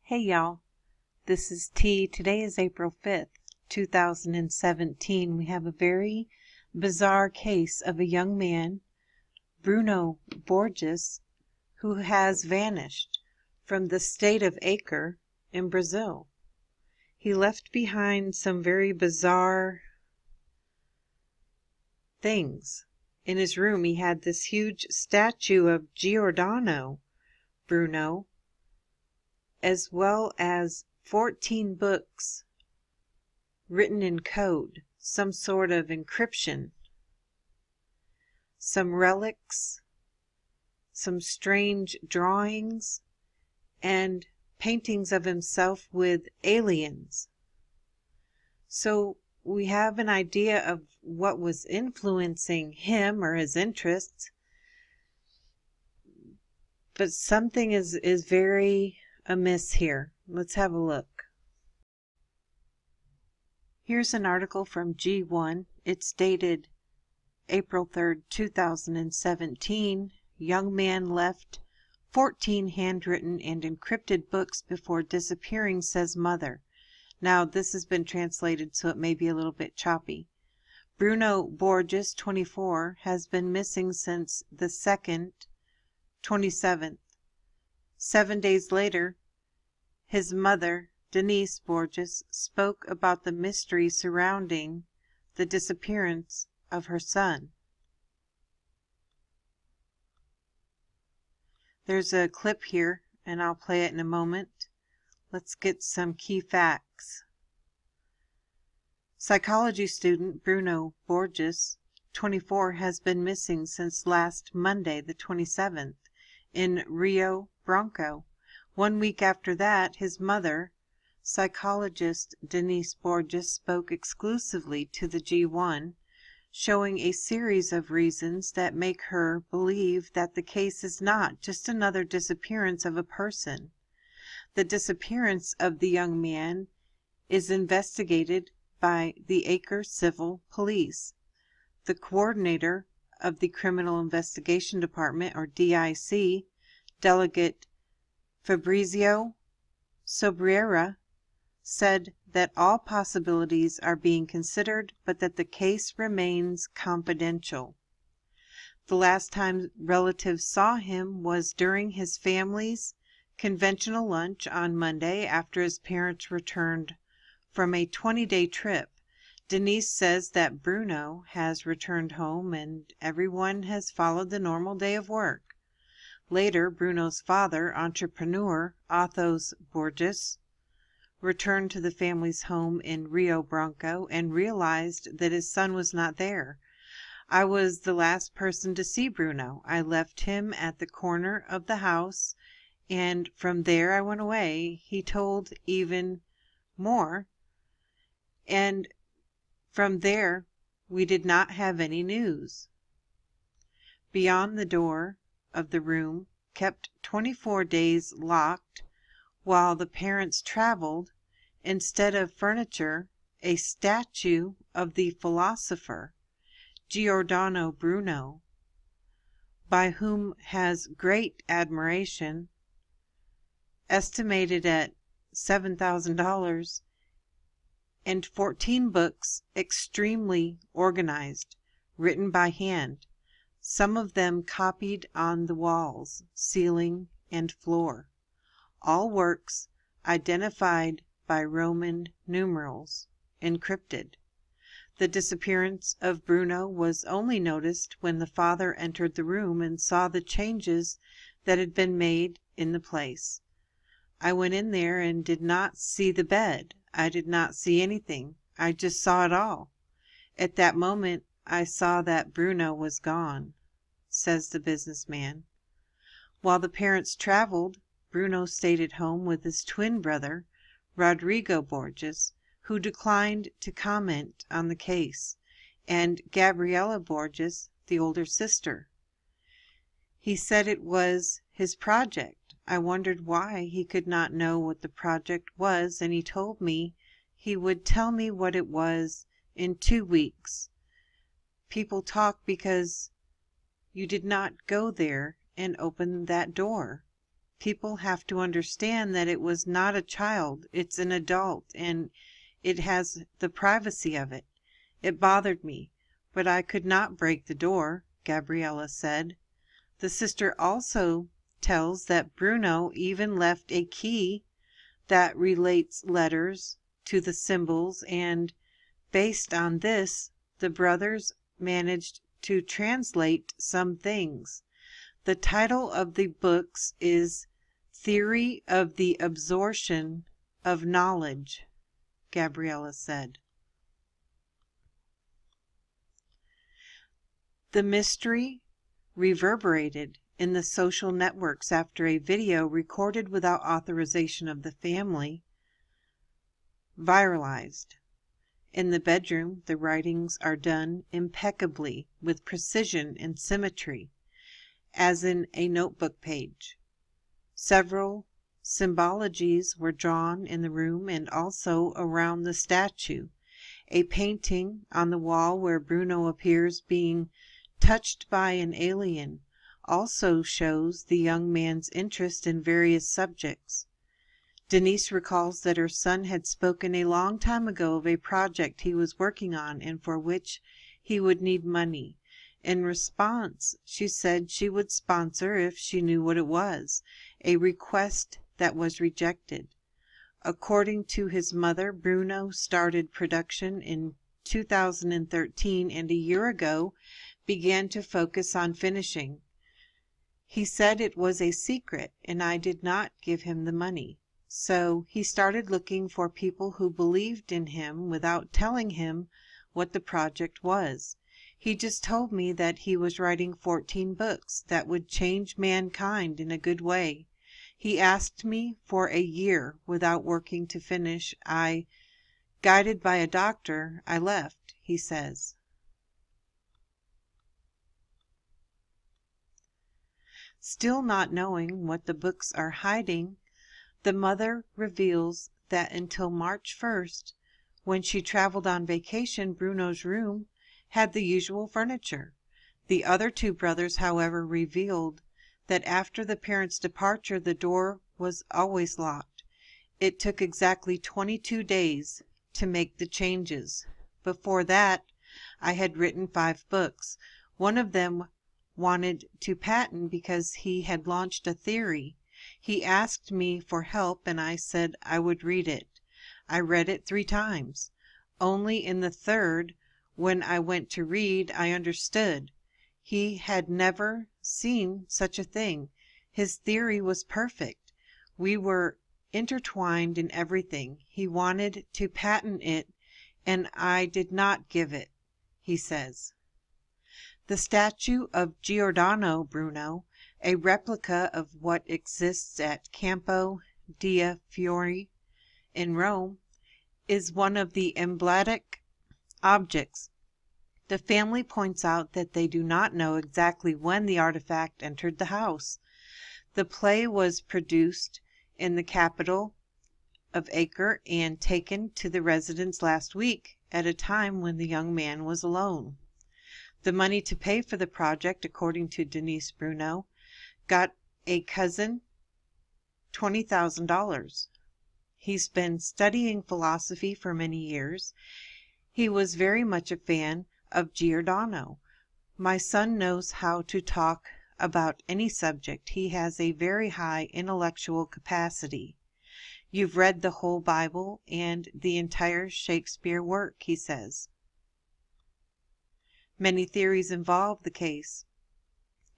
Hey y'all, this is T. Today is April 5th, 2017. We have a very bizarre case of a young man, Bruno Borges, who has vanished from the state of Acre in Brazil. He left behind some very bizarre things. In his room he had this huge statue of Giordano Bruno, as well as 14 books written in code, some sort of encryption, some relics, some strange drawings, and paintings of himself with aliens. So we have an idea of what was influencing him or his interests, but something is very amiss here. Let's have a look. Here's an article from G1. It's dated April 3rd, 2017. Young man left 14 handwritten and encrypted books before disappearing, says mother. Now, this has been translated, so it may be a little bit choppy. Bruno Borges, 24, has been missing since the 2nd, 27th. 7 days later, his mother, Denise Borges, spoke about the mystery surrounding the disappearance of her son. There's a clip here, and I'll play it in a moment. Let's get some key facts. Psychology student Bruno Borges, 24, has been missing since last Monday, the 27th, in Rio Branco. 1 week after that, his mother, psychologist Denise Borges, spoke exclusively to the G1, showing a series of reasons that make her believe that the case is not just another disappearance of a person. The disappearance of the young man is investigated by the Acre Civil Police. The coordinator of the Criminal Investigation Department, or DIC, Delegate Fabrizio Sobrera, said that all possibilities are being considered, but that the case remains confidential. The last time relatives saw him was during his family's conventional lunch on Monday after his parents returned from a 20-day trip. Denise says that Bruno has returned home and everyone has followed the normal day of work. Later, Bruno's father, entrepreneur Athos Borges, returned to the family's home in Rio Branco and realized that his son was not there. I was the last person to see Bruno. I left him at the corner of the house, and from there I went away. He told even more, and from there we did not have any news. Beyond the door of the room, kept 24 days locked while the parents traveled, instead of furniture, a statue of the philosopher Giordano Bruno, by whom has great admiration, estimated at $7,000, and 14 books extremely organized, written by hand, some of them copied on the walls, ceiling, and floor. All works identified by Roman numerals, encrypted. The disappearance of Bruno was only noticed when the father entered the room and saw the changes that had been made in the place. I went in there and did not see the bed. I did not see anything. I just saw it all. At that moment, I saw that Bruno was gone, says the businessman. While the parents traveled, Bruno stayed at home with his twin brother, Rodrigo Borges, who declined to comment on the case, and Gabriela Borges, the older sister. He said it was his project. I wondered why he could not know what the project was, and he told me he would tell me what it was in 2 weeks. People talk because you did not go there and open that door. People have to understand that it was not a child, it's an adult, and it has the privacy of it. It bothered me, but I could not break the door," Gabriella said. The sister also tells that Bruno even left a key that relates letters to the symbols, and based on this, the brothers managed to translate some things. The title of the books is Theory of the Absorption of Knowledge, Gabriella said. The mystery reverberated in the social networks after a video recorded without authorization of the family viralized. In the bedroom, the writings are done impeccably with precision and symmetry, as in a notebook page. Several symbologies were drawn in the room and also around the statue. A painting on the wall where Bruno appears being touched by an alien also shows the young man's interest in various subjects. Denise recalls that her son had spoken a long time ago of a project he was working on and for which he would need money. In response, she said she would sponsor if she knew what it was, a request that was rejected. According to his mother, Bruno started production in 2013 and a year ago began to focus on finishing. He said it was a secret and I did not give him the money. So he started looking for people who believed in him without telling him what the project was. He just told me that he was writing 14 books that would change mankind in a good way. He asked me for a year without working to finish. Guided by a doctor, I left, he says. Still not knowing what the books are hiding, the mother reveals that until March 1st, when she traveled on vacation, Bruno's room had the usual furniture. The other two brothers, however, revealed that after the parents' departure, the door was always locked. It took exactly 22 days to make the changes. Before that, I had written 5 books. One of them wanted to patent because he had launched a theory. He asked me for help and I said I would read it. I read it 3 times. Only in the third, when I went to read, I understood. He had never seen such a thing. His theory was perfect. We were intertwined in everything. He wanted to patent it and I did not give it, he says. The statue of Giordano Bruno, a replica of what exists at Campo di Fiori in Rome, is one of the emblematic objects. The family points out that they do not know exactly when the artifact entered the house. The play was produced in the capital of Acre and taken to the residence last week at a time when the young man was alone. The money to pay for the project, according to Denise Bruno, got a cousin $20,000. He's been studying philosophy for many years. He was very much a fan of Giordano. My son knows how to talk about any subject. He has a very high intellectual capacity. You've read the whole Bible and the entire Shakespeare work, he says. Many theories involve the case.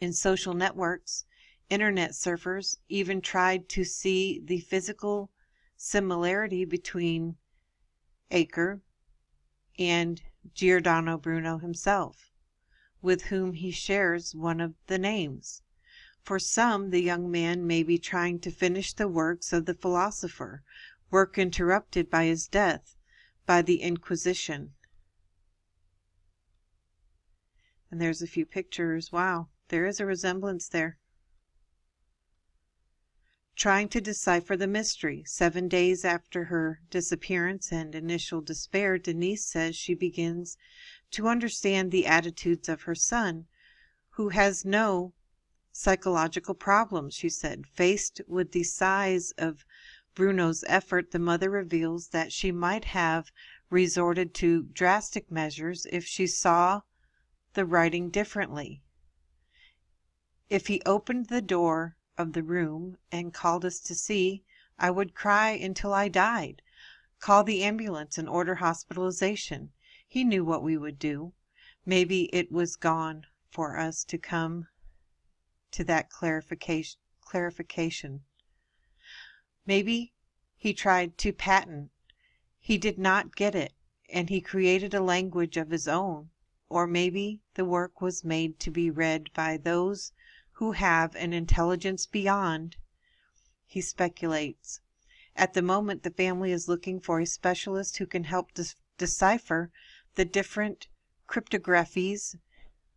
In social networks, internet surfers even tried to see the physical similarity between Acre and Giordano Bruno himself, with whom he shares one of the names. For some, the young man may be trying to finish the works of the philosopher, work interrupted by his death by the Inquisition. And there's a few pictures. Wow, there is a resemblance there. Trying to decipher the mystery. 7 days after her disappearance and initial despair, Denise says she begins to understand the attitudes of her son, who has no psychological problems, she said. Faced with the size of Bruno's effort, the mother reveals that she might have resorted to drastic measures if she saw the writing differently. If he opened the door of the room and called us to see, I would cry until I died, call the ambulance and order hospitalization. He knew what we would do. Maybe it was gone for us to come to that clarification. Maybe he tried to patent. He did not get it, and he created a language of his own. Or maybe the work was made to be read by those who have an intelligence beyond. He speculates. At the moment, the family is looking for a specialist who can help decipher the different cryptographies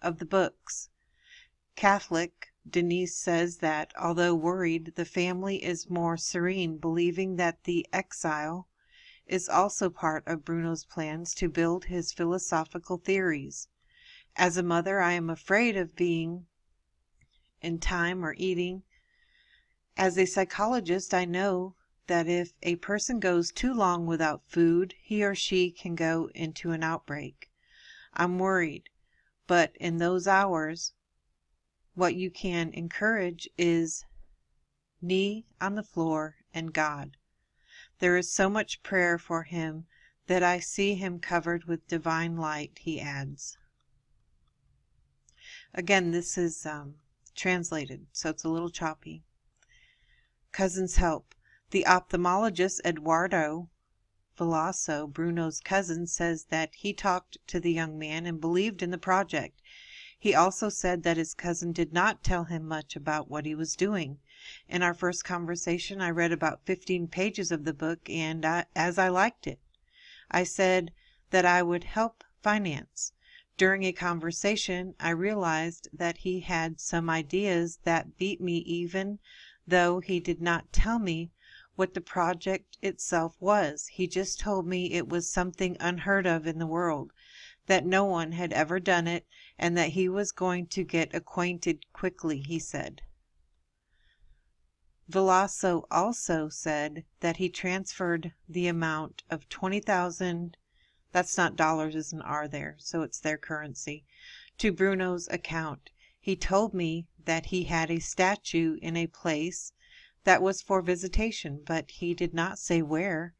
of the books. Catholic Denise says that, although worried, the family is more serene, believing that the exile is also part of Bruno's plans to build his philosophical theories. As a mother, I am afraid of being in time or eating. As a psychologist, I know that if a person goes too long without food, he or she can go into an outbreak. I'm worried, but in those hours, what you can encourage is knee on the floor and God. There is so much prayer for him that I see him covered with divine light, he adds. Again, this is translated, so it's a little choppy. Cousin's help. The ophthalmologist Eduardo Veloso, Bruno's cousin, says that he talked to the young man and believed in the project. He also said that his cousin did not tell him much about what he was doing. In our first conversation, I read about 15 pages of the book, and as I liked it, I said that I would help finance. During a conversation, I realized that he had some ideas that beat me, even though he did not tell me what the project itself was. He just told me it was something unheard of in the world, that no one had ever done it, and that he was going to get acquainted quickly, he said. Veloso also said that he transferred the amount of 20,000, that's not dollars, is an R there, so it's their currency, to Bruno's account. He told me that he had a statue in a place that was for visitation, but he did not say where.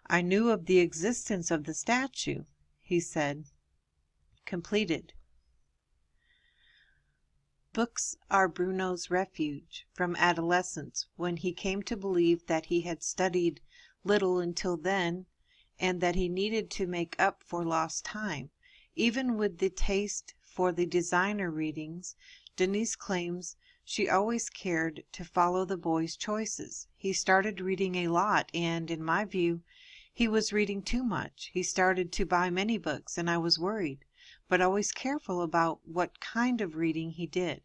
I knew of the existence of the statue, he said. Completed. Books are Bruno's refuge from adolescence, when he came to believe that he had studied little until then, and that he needed to make up for lost time. Even with the taste for the designer readings, Denise claims she always cared to follow the boy's choices. He started reading a lot, and, in my view, he was reading too much. He started to buy many books, and I was worried, but always careful about what kind of reading he did.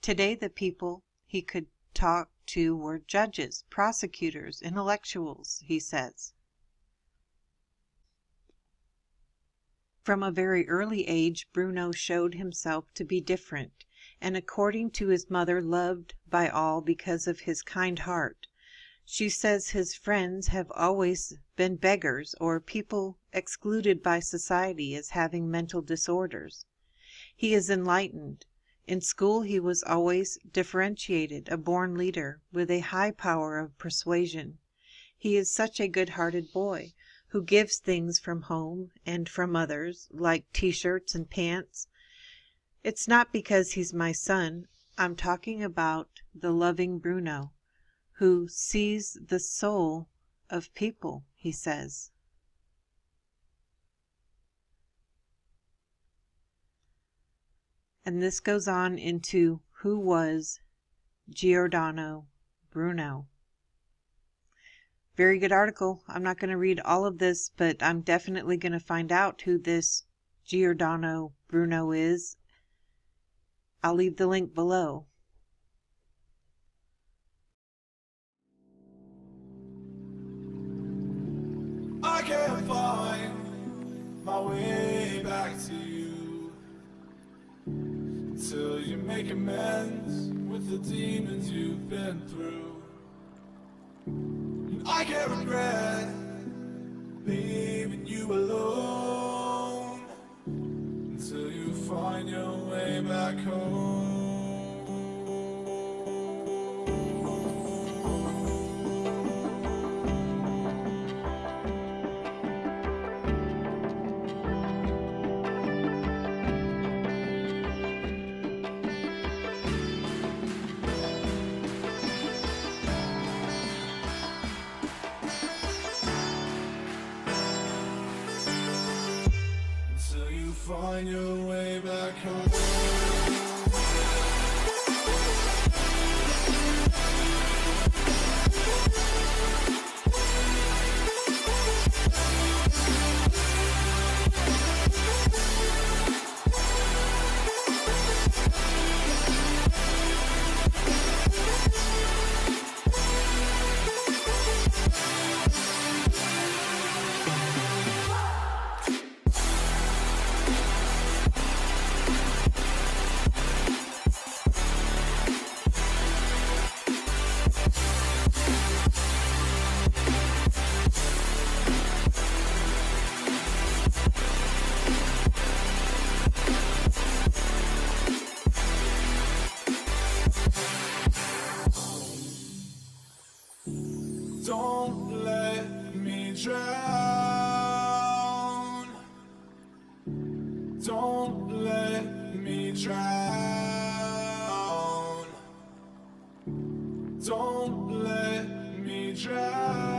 Today, the people he could talk to were judges, prosecutors, intellectuals, he says. From a very early age, Bruno showed himself to be different, and according to his mother, loved by all because of his kind heart. She says his friends have always been beggars or people excluded by society as having mental disorders. He is enlightened. In school he was always differentiated, a born leader, with a high power of persuasion. He is such a good-hearted boy, who gives things from home and from others, like t-shirts and pants. It's not because he's my son. I'm talking about the loving Bruno, who sees the soul of people, he says. And this goes on into who was Giordano Bruno. Very good article. I'm not going to read all of this, but I'm definitely going to find out who this Giordano Bruno is. I'll leave the link below. I can't find my way back to you till you make amends. with the demons you've been through. And I can't regret leaving you alone until you find your way back home. Find your way back home. Don't let me drown. Don't let me drown. Don't let me drown.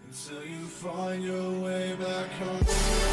Until you find your way back home.